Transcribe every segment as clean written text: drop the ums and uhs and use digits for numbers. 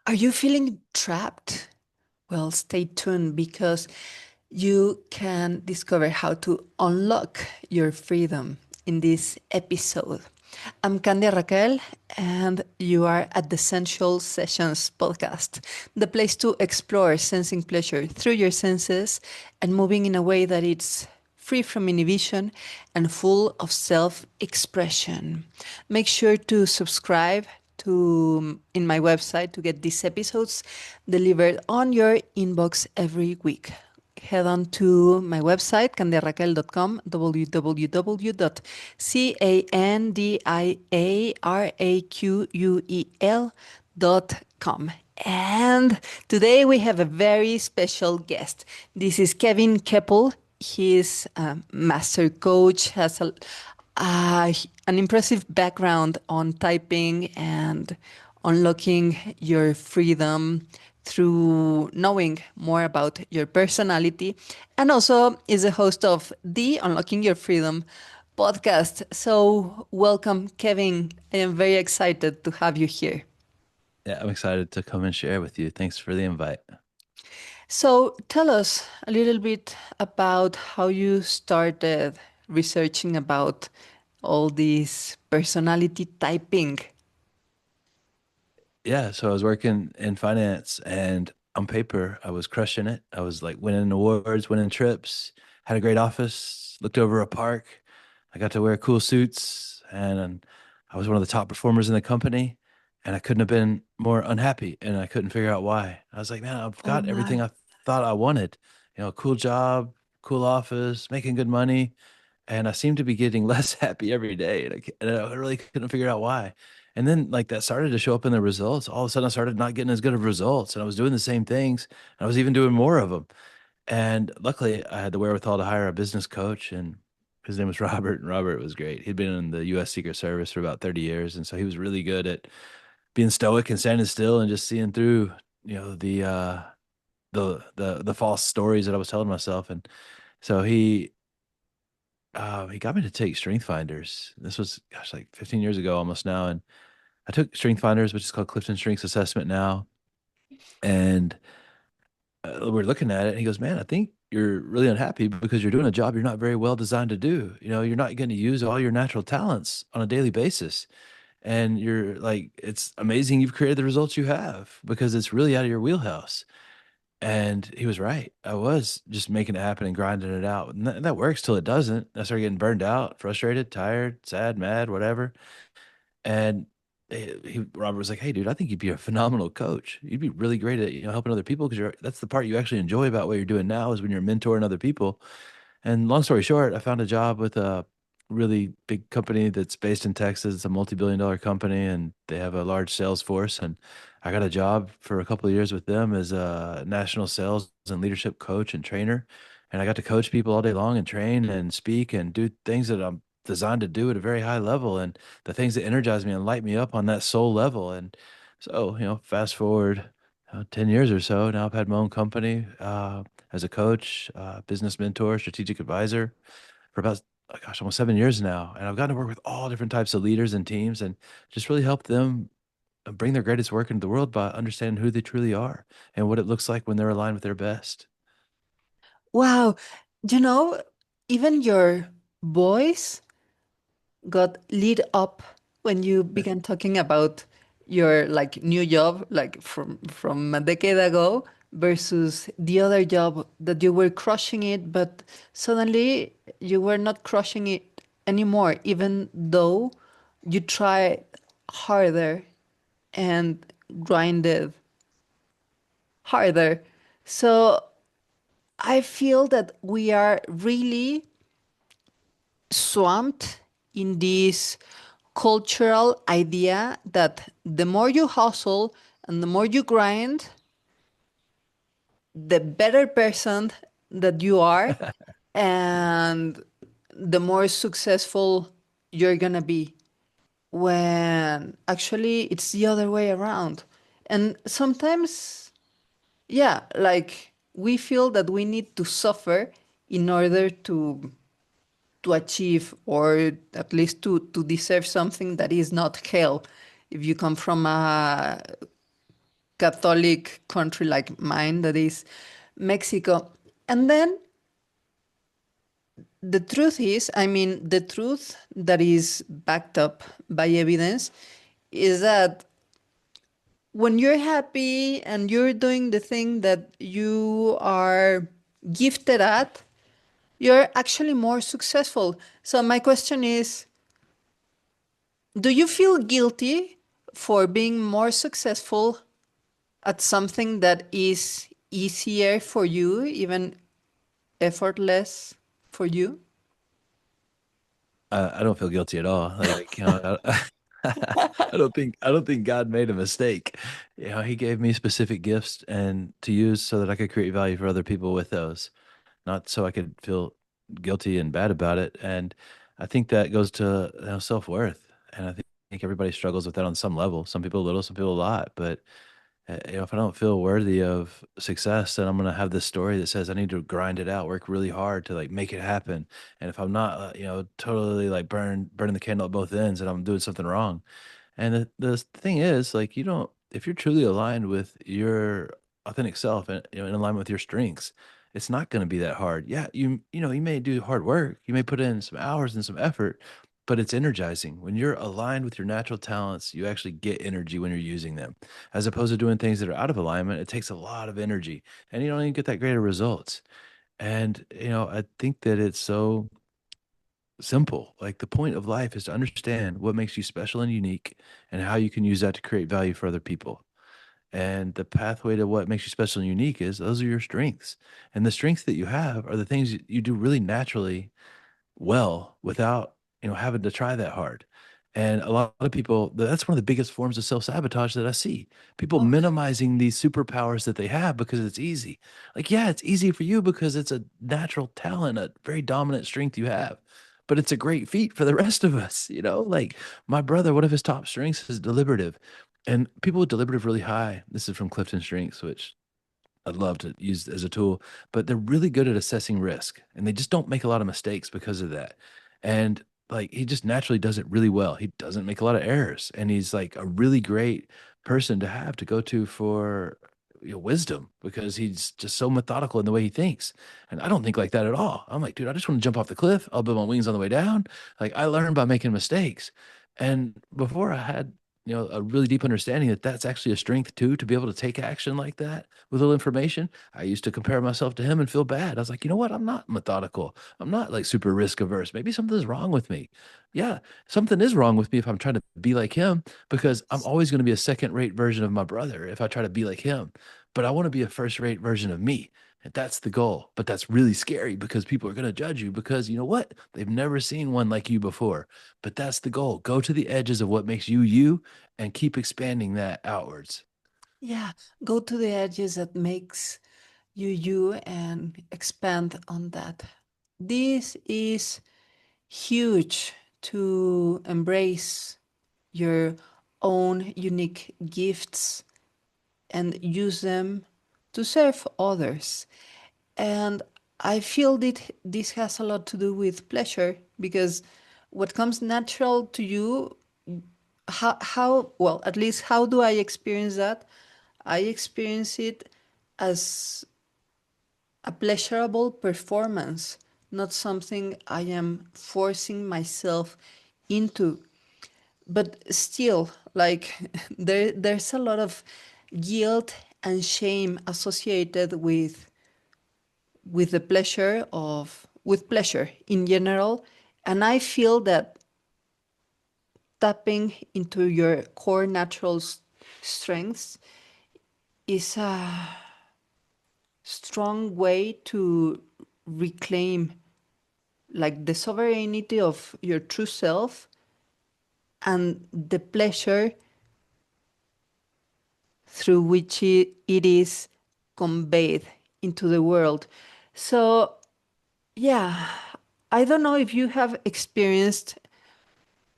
Are you feeling trapped? Well, stay tuned because you can discover how to unlock your freedom in this episode. I'm Candia Raquel, and you are at the Sensual Sessions Podcast, the place to explore sensing pleasure through your senses and moving in a way that it's free from inhibition and full of self expression. Make sure to subscribe to in my website to get these episodes delivered on your inbox every week. Head on to my website, candiaraquel.com, www.candiaraquel.com. And today we have a very special guest. This is Kevin Kepple. He's a master coach, has an impressive background on typing and unlocking your freedom through knowing more about your personality, and also is a host of the Unlocking Your Freedom podcast. So, welcome, Kevin. I am very excited to have you here. Yeah, I'm excited to come and share with you. Thanks for the invite. So, tell us a little bit about how you started researching about all this personality typing. Yeah, so I was working in finance and on paper, I was crushing it. I was like winning awards, winning trips, had a great office, looked over a park. I got to wear cool suits and I was one of the top performers in the company and I couldn't have been more unhappy and I couldn't figure out why. I was like, man, I've Oh got everything my. I thought I wanted. Cool job, cool office, making good money. And I seemed to be getting less happy every day, and I really couldn't figure out why. And then like that started to show up in the results. All of a sudden, I started not getting as good of results, and I was doing the same things, and I was even doing more of them. And luckily, I had the wherewithal to hire a business coach, and his name was Robert. And Robert was great. He'd been in the U.S. Secret Service for about 30 years, and so he was really good at being stoic and standing still and just seeing through, the false stories that I was telling myself. And so he got me to take strength finders. This was, gosh, like 15 years ago almost now. And I took strength finders, which is called Clifton Strengths Assessment now. And we're looking at it. And he goes, man, I think you're really unhappy because you're doing a job you're not very well designed to do. You're not going to use all your natural talents on a daily basis. And you're like, it's amazing you've created the results you have because it's really out of your wheelhouse. And he was right. I was just making it happen and grinding it out. And that works till it doesn't. I started getting burned out, frustrated, tired, sad, mad, whatever. And Robert was like, "Hey, dude, I think you'd be a phenomenal coach. You'd be really great at helping other people because that's the part you actually enjoy about what you're doing now is when you're mentoring other people." And long story short, I found a job with a really big company that's based in Texas. It's a multi-billion-dollar company, and they have a large sales force. And I got a job for a couple of years with them as a national sales and leadership coach and trainer. And I got to coach people all day long and train and speak and do things that I'm designed to do at a very high level and the things that energize me and light me up on that soul level. And so, fast forward 10 years or so, now I've had my own company as a coach, business mentor, strategic advisor for about, oh gosh, almost 7 years now. And I've gotten to work with all different types of leaders and teams and just really help them bring their greatest work into the world by understanding who they truly are and what it looks like when they're aligned with their best. Wow. You know, even your voice got lit up when you began talking about your like new job, like from a decade ago versus the other job that you were crushing it, but suddenly you were not crushing it anymore, even though you tried harder and grinded harder. So I feel that we are really swamped in this cultural idea that the more you hustle and the more you grind, the better person that you are and the more successful you're gonna be. When actually it's the other way around. And sometimes, yeah, like we feel that we need to suffer in order to achieve or at least to deserve something that is not hell. If you come from a Catholic country like mine, that is Mexico. And then the truth is, I mean, the truth that is backed up by evidence is that when you're happy and you're doing the thing that you are gifted at, you're actually more successful. So, my question is, do you feel guilty for being more successful at something that is easier for you, even effortless for you? I don't feel guilty at all. Like, I don't think God made a mistake. He gave me specific gifts and to use so that I could create value for other people with those, not so I could feel guilty and bad about it. And I think that goes to self-worth. And I think everybody struggles with that on some level. Some people a little, some people a lot. But if I don't feel worthy of success, then I'm gonna have this story that says I need to grind it out, work really hard to like make it happen. And if I'm not, totally like burning the candle at both ends, and I'm doing something wrong. And the thing is, like, you don't, if you're truly aligned with your authentic self and in alignment with your strengths, it's not going to be that hard. Yeah, you may do hard work, you may put in some hours and some effort, but it's energizing. When you're aligned with your natural talents, you actually get energy when you're using them. As opposed to doing things that are out of alignment, it takes a lot of energy and you don't even get that great of results. And I think that it's so simple. Like the point of life is to understand what makes you special and unique and how you can use that to create value for other people. And the pathway to what makes you special and unique is those are your strengths. And the strengths that you have are the things you do really naturally well without having to try that hard. And a lot of people, that's one of the biggest forms of self-sabotage that I see. People Oh, minimizing these superpowers that they have because it's easy. Like, yeah, it's easy for you because it's a natural talent, a very dominant strength you have, but it's a great feat for the rest of us. Like my brother, one of his top strengths is deliberative, and people with deliberative really high, this is from Clifton Strengths, which I'd love to use as a tool, but they're really good at assessing risk and they just don't make a lot of mistakes because of that. And like he just naturally does it really well. He doesn't make a lot of errors and he's like a really great person to have to go to for wisdom because he's just so methodical in the way he thinks. And I don't think like that at all. I'm like, dude, I just want to jump off the cliff. I'll build my wings on the way down. Like I learned by making mistakes. And before I had a really deep understanding that that's actually a strength too, to be able to take action like that with little information. I used to compare myself to him and feel bad. I was like, you know what? I'm not methodical. I'm not like super risk averse. Maybe something's wrong with me. Yeah, something is wrong with me if I'm trying to be like him because I'm always going to be a second rate version of my brother if I try to be like him. But I want to be a first rate version of me. And that's the goal. But that's really scary because people are going to judge you because you know what? They've never seen one like you before. But that's the goal. Go to the edges of what makes you you and keep expanding that outwards. yeah. Go to the edges that makes you you and expand on that. This is huge to embrace your own unique gifts and use them to serve others. And I feel that this has a lot to do with pleasure because what comes natural to you, well, at least how do I experience that? I experience it as a pleasurable performance, not something I am forcing myself into. But still, like there's a lot of guilt and shame associated with the pleasure of with pleasure in general. And I feel that tapping into your core natural strengths is a strong way to reclaim like the sovereignty of your true self and the pleasure through which it is conveyed into the world. So, yeah, I don't know if you have experienced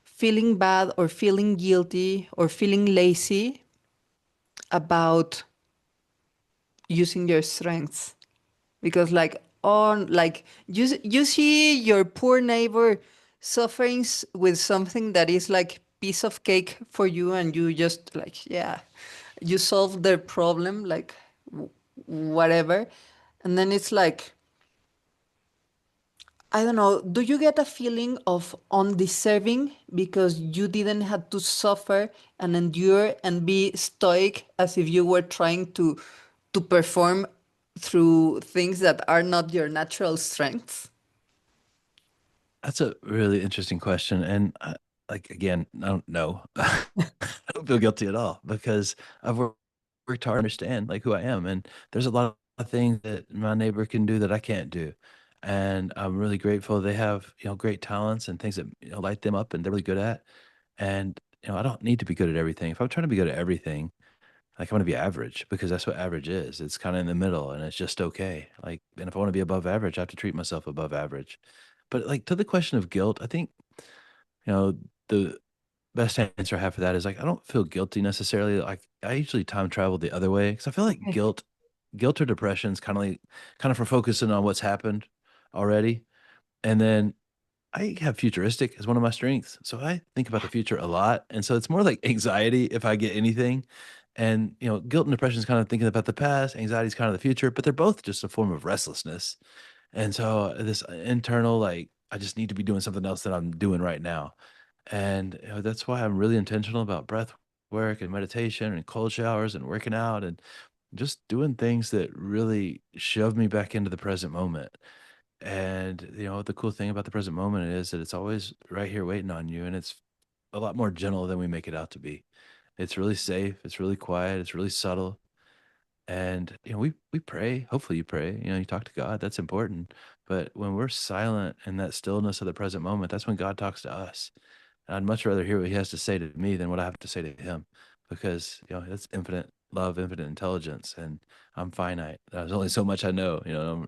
feeling bad or feeling guilty or feeling lazy about using your strengths because like you see your poor neighbor suffering with something that is like piece of cake for you and you just like yeah you solve their problem, like whatever, and then it's like, I don't know, do you get a feeling of undeserving because you didn't have to suffer and endure and be stoic as if you were trying to perform through things that are not your natural strengths? That's a really interesting question. And like, again, I don't know. I don't feel guilty at all because worked hard to understand like who I am. And there's a lot of things that my neighbor can do that I can't do. And I'm really grateful they have, great talents and things that, light them up and they're really good at. And, I don't need to be good at everything. If I'm trying to be good at everything, like I want to be average because that's what average is. It's kind of in the middle and it's just okay. Like, and if I want to be above average, I have to treat myself above average. But like to the question of guilt, I think, the best answer I have for that is like I don't feel guilty necessarily. Like I usually time travel the other way because I feel like Okay. guilt or depression is kind of for focusing on what's happened already. And then I have futuristic as one of my strengths. So I think about the future a lot. And so it's more like anxiety if I get anything. And guilt and depression is kind of thinking about the past, anxiety is kind of the future, but they're both just a form of restlessness. And so this internal, like, I just need to be doing something else that I'm doing right now. And that's why I'm really intentional about breath work and meditation and cold showers and working out and just doing things that really shove me back into the present moment. And the cool thing about the present moment is that it's always right here waiting on you, and it's a lot more gentle than we make it out to be. It's really safe. It's really quiet. It's really subtle. And we pray. Hopefully, you pray. You talk to God. That's important. But when we're silent in that stillness of the present moment, that's when God talks to us. And I'd much rather hear what He has to say to me than what I have to say to Him, because that's infinite love, infinite intelligence, and I'm finite. There's only so much I know.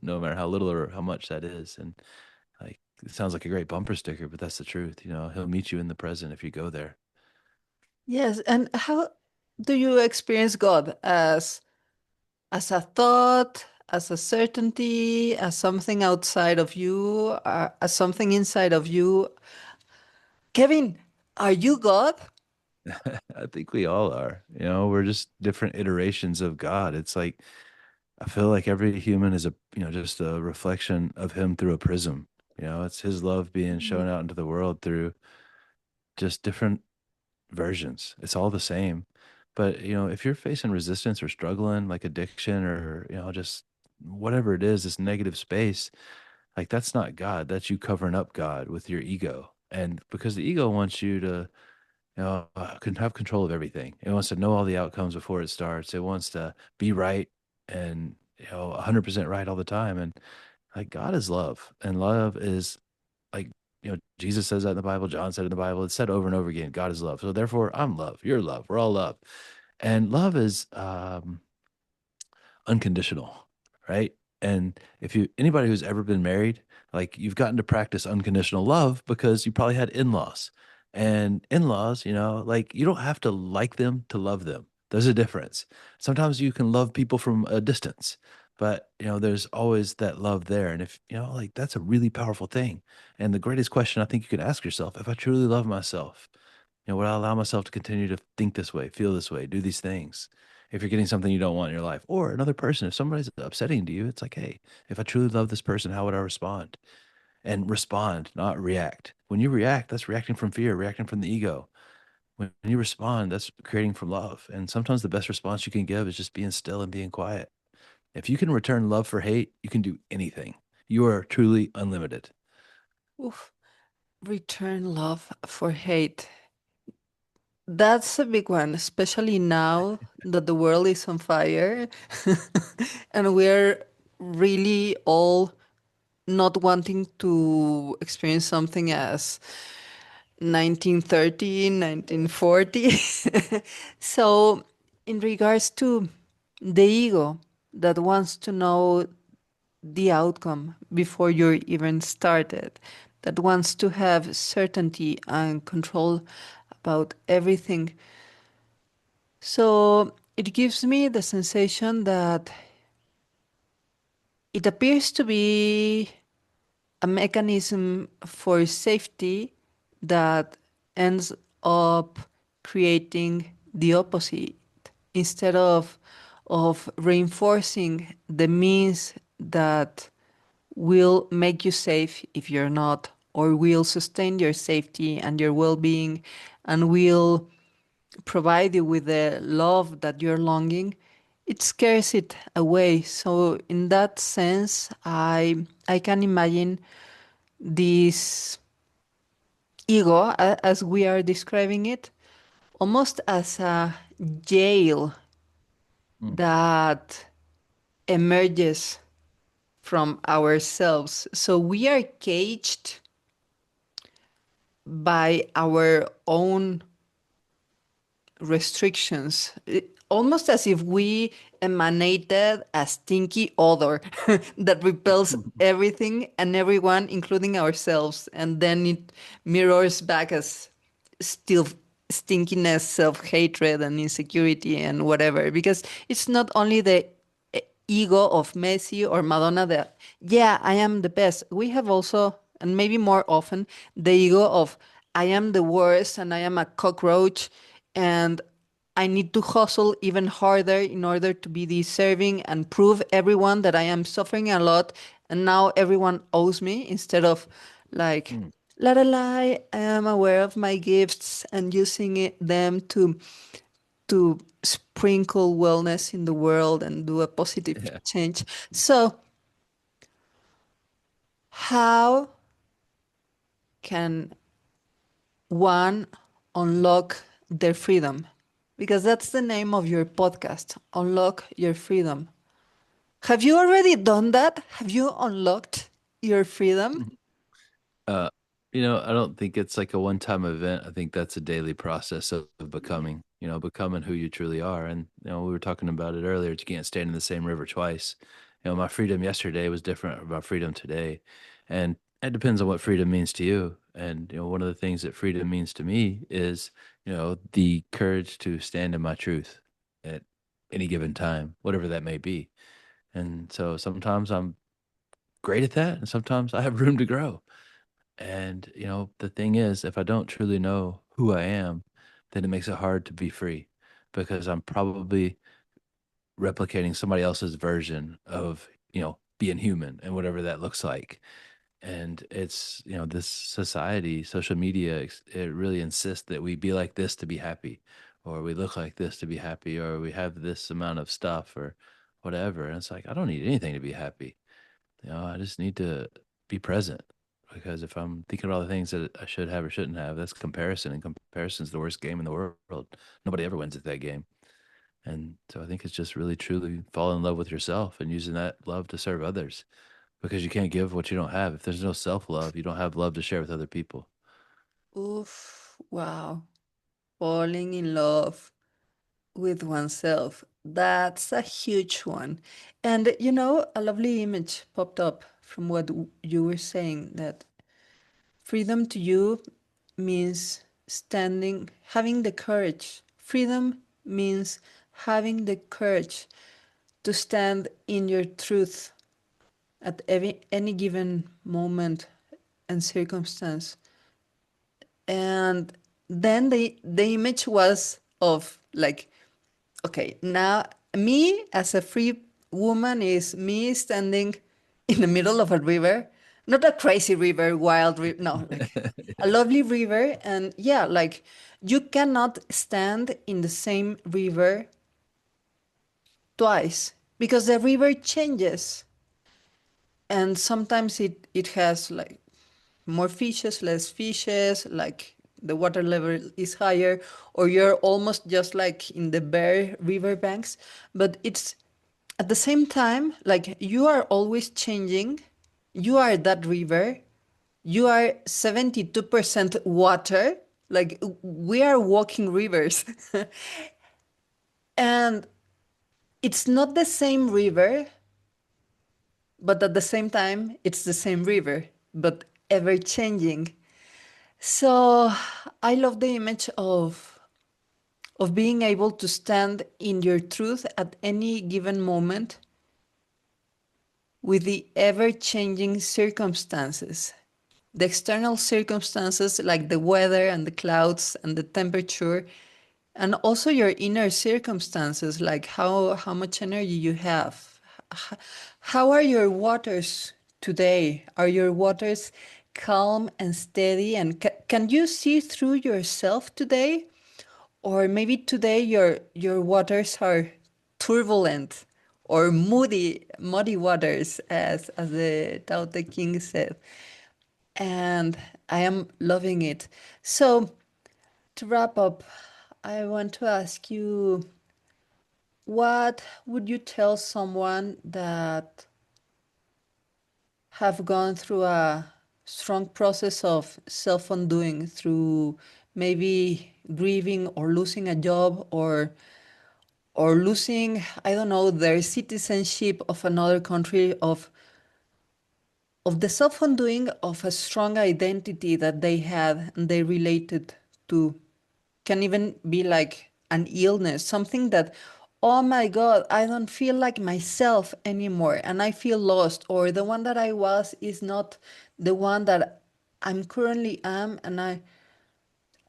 No matter how little or how much that is. And like it sounds like a great bumper sticker, but that's the truth. He'll meet you in the present if you go there. Yes, and how do you experience God? As a thought, as a certainty, as something outside of you, as something inside of you? Kevin, are you God? I think we all are. We're just different iterations of God. It's like I feel like every human is just a reflection of Him through a prism. It's His love being shown out into the world through just different versions. It's all the same. But, if you're facing resistance or struggling like addiction or, just whatever it is, this negative space, like that's not God. That's you covering up God with your ego. And because the ego wants you to, can have control of everything. It wants to know all the outcomes before it starts. It wants to be right and, 100% right all the time. And like God is love, and love is like, Jesus says that in the Bible, John said in the Bible, it's said over and over again, God is love. So therefore I'm love, you're love, we're all love. And love is unconditional, right? And if anybody who's ever been married, like you've gotten to practice unconditional love because you probably had in-laws. And in-laws, like you don't have to like them to love them. There's a difference. Sometimes you can love people from a distance, but there's always that love there. And if like that's a really powerful thing. And the greatest question I think you can ask yourself, if I truly love myself, would I allow myself to continue to think this way, feel this way, do these things? If you're getting something you don't want in your life, or another person, if somebody's upsetting to you, it's like, hey, if I truly love this person, how would I respond? And respond, not react. When you react, that's reacting from fear, reacting from the ego. When you respond, that's creating from love. And sometimes the best response you can give is just being still and being quiet. If you can return love for hate, you can do anything. You are truly unlimited. Oof. Return love for hate. That's a big one, especially now that the world is on fire and we're really all not wanting to experience something as 1930, 1940. So, in regards to the ego that wants to know the outcome before you're even started, that wants to have certainty and control about everything. So it gives me the sensation that it appears to be a mechanism for safety that ends up creating the opposite. instead of reinforcing the means that will make you safe if you're not, or will sustain your safety and your well-being, and will provide you with the love that you're longing, it scares it away. So in that sense, I can imagine this ego, as we are describing it, almost as a jail Mm. that emerges from ourselves. So we are caged by our own restrictions, almost as if we emanated a stinky odor that repels everything and everyone, including ourselves, and then it mirrors back as still stinkiness, self-hatred, and insecurity and whatever. Because it's not only the ego of Messi or Madonna that, yeah, I am the best. We have also, and maybe more often, the ego of, I am the worst and I am a cockroach and I need to hustle even harder in order to be deserving and prove everyone that I am suffering a lot and now everyone owes me, instead of like, Mm. la la la, I am aware of my gifts and using them to sprinkle wellness in the world and do a positive Yeah. change. So, how can one unlock their freedom? Because that's the name of your podcast, Unlock Your Freedom. Have you already done that? Have you unlocked your freedom? Uh, I don't think it's like a one-time event. I think that's a daily process of becoming, becoming who you truly are. And, we were talking about it earlier. You can't stand in the same river twice. My freedom yesterday was different from my freedom today. And it depends on what freedom means to you. And, one of the things that freedom means to me is, the courage to stand in my truth at any given time, whatever that may be. And so sometimes I'm great at that. And sometimes I have room to grow. And, the thing is, if I don't truly know who I am, then it makes it hard to be free because I'm probably replicating somebody else's version of, being human and whatever that looks like. And it's, this society, social media, it really insists that we be like this to be happy, or we look like this to be happy, or we have this amount of stuff or whatever. And it's like, I don't need anything to be happy. I just need to be present because if I'm thinking about all the things that I should have or shouldn't have, that's comparison, and comparison is the worst game in the world. Nobody ever wins at that game. And so I think it's just really truly fall in love with yourself and using that love to serve others because you can't give what you don't have. If there's no self love, you don't have love to share with other people. Oof, wow. Falling in love with oneself. That's a huge one. And a lovely image popped up from what you were saying, that freedom to you means standing, having the courage. Freedom means having the courage to stand in your truth at any given moment and circumstance. And then the image was of like, okay, now me as a free woman is me standing in the middle of a river, not a crazy river, wild river, no, like a lovely river. And yeah, like you cannot stand in the same river twice because the river changes. And sometimes it has like more fishes, less fishes, like the water level is higher, or you're almost just like in the bare river banks. But it's at the same time, like you are always changing. You are that river. You are 72% water. Like we are walking rivers. And it's not the same river, but at the same time, it's the same river, but ever changing. So I love the image of being able to stand in your truth at any given moment with the ever changing circumstances. The external circumstances, like the weather and the clouds and the temperature, And also your inner circumstances, like how much energy you have. H- How are your waters today? Are your waters calm and steady? And can you see through yourself today? Or maybe today your waters are turbulent or muddy waters, as the Tao Te King said. And I am loving it. So to wrap up, I want to ask you, what would you tell someone that have gone through a strong process of self-undoing through maybe grieving or losing a job or losing, I don't know, their citizenship of another country, of the self-undoing of a strong identity that they had and they related to, can even be like an illness, something that, oh my God, I don't feel like myself anymore and I feel lost, or the one that I was is not the one that I'm currently am, and I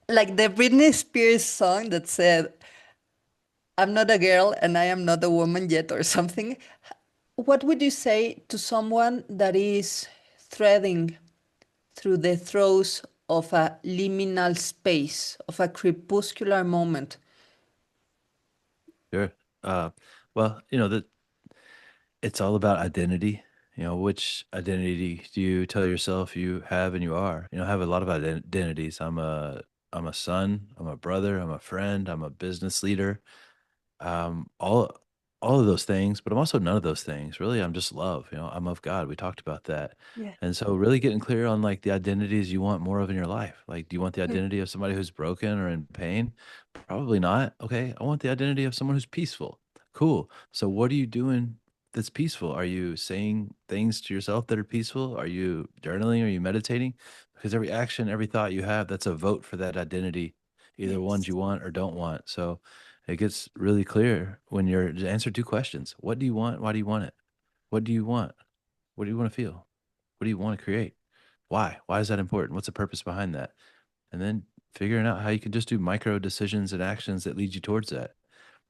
like the Britney Spears song that said, I'm not a girl and I am not a woman yet, or something. What would you say to someone that is threading through the throes of a liminal space, of a crepuscular moment? Sure. Uh, well, that it's all about identity. Which identity do you tell yourself you have and you are? I have a lot of identities. I'm a son, I'm a brother, I'm a friend, I'm a business leader. All of those things, but I'm also none of those things. Really, I'm just love. I'm of God. We talked about that. Yeah. And so really getting clear on like the identities you want more of in your life. Like, do you want the identity of somebody who's broken or in pain? Probably not. Okay. I want the identity of someone who's peaceful. Cool. So what are you doing that's peaceful? Are you saying things to yourself that are peaceful? Are you journaling? Are you meditating? Because every action, every thought you have, that's a vote for that identity, either ones Yes. you want or don't want. So it gets really clear when you're to answer two questions. What do you want? Why do you want it? What do you want? What do you want to feel? What do you want to create? Why? Why is that important? What's the purpose behind that? And then figuring out how you can just do micro decisions and actions that lead you towards that.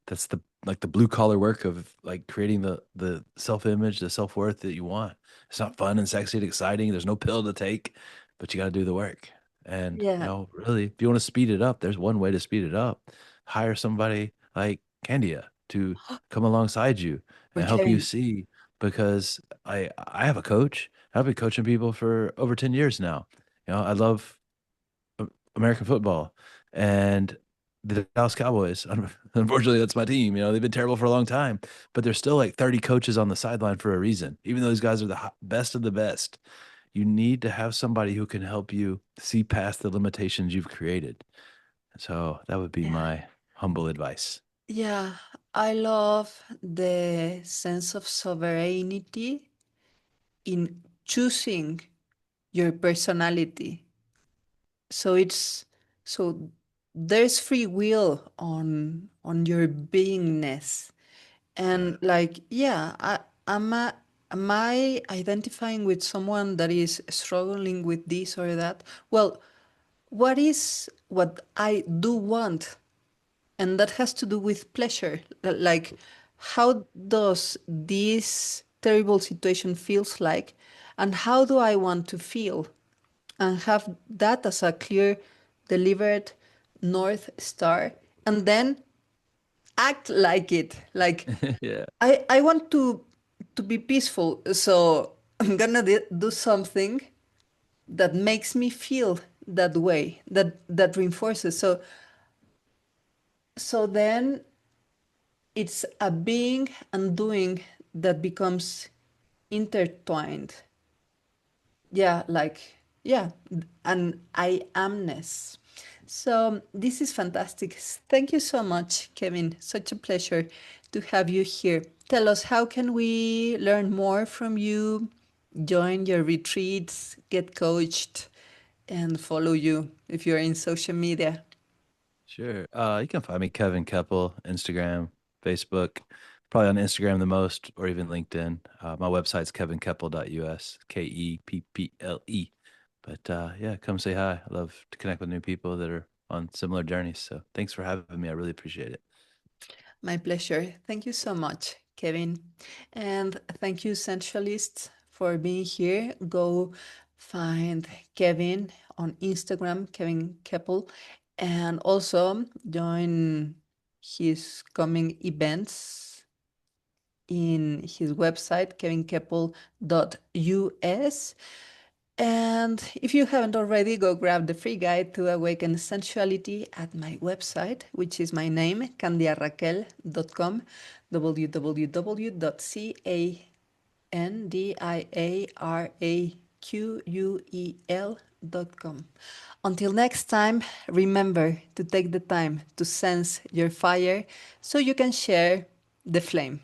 That's the like the blue collar work of like creating the self image, the self worth that you want. It's not fun and sexy and exciting. There's no pill to take, but you got to do the work. And Yeah. really, if you want to speed it up, there's one way to speed it up. Hire somebody like Candia to come alongside you Or and help you Kevin. see. Because I have a coach. I've been coaching people for over 10 years now. I love American football and the Dallas Cowboys. Unfortunately, that's my team. They've been terrible for a long time, but there's still like 30 coaches on the sideline for a reason. Even though these guys are the best of the best, you need to have somebody who can help you see past the limitations you've created. So that would be Yeah. my humble advice. Yeah. I love the sense of sovereignty in choosing your personality. So it's so there's free will on your beingness. Yeah. And like, yeah, am I identifying with someone that is struggling with this or that? Well, what is what I do want? And that has to do with pleasure. Like, how does this terrible situation feels like, and how do I want to feel? And have that as a clear, deliberate North Star, and then act like it. Like, Yeah. I want to be peaceful, so I'm gonna do something that makes me feel that way, that reinforces. So then it's a being and doing that becomes intertwined. Yeah, like, yeah, an I amness. So this is fantastic. Thank you so much, Kevin. Such a pleasure to have you here. Tell us, how can we learn more from you, join your retreats, get coached, and follow you if you're in social media? Sure. You can find me Kevin Kepple, Instagram, Facebook, probably on Instagram the most, or even LinkedIn. My website's kevinkepple.us, Kepple. But yeah, come say hi. I love to connect with new people that are on similar journeys. So thanks for having me. I really appreciate it. My pleasure. Thank you so much, Kevin. And thank you, Sensualists, for being here. Go find Kevin on Instagram, Kevin Kepple, and also join his coming events in his website, kevinkepple.us. And if you haven't already, go grab the free guide to awaken sensuality at my website, which is my name, candiaraquel.com, www.candiaraquel.com. Until next time, remember to take the time to sense your fire so you can share the flame.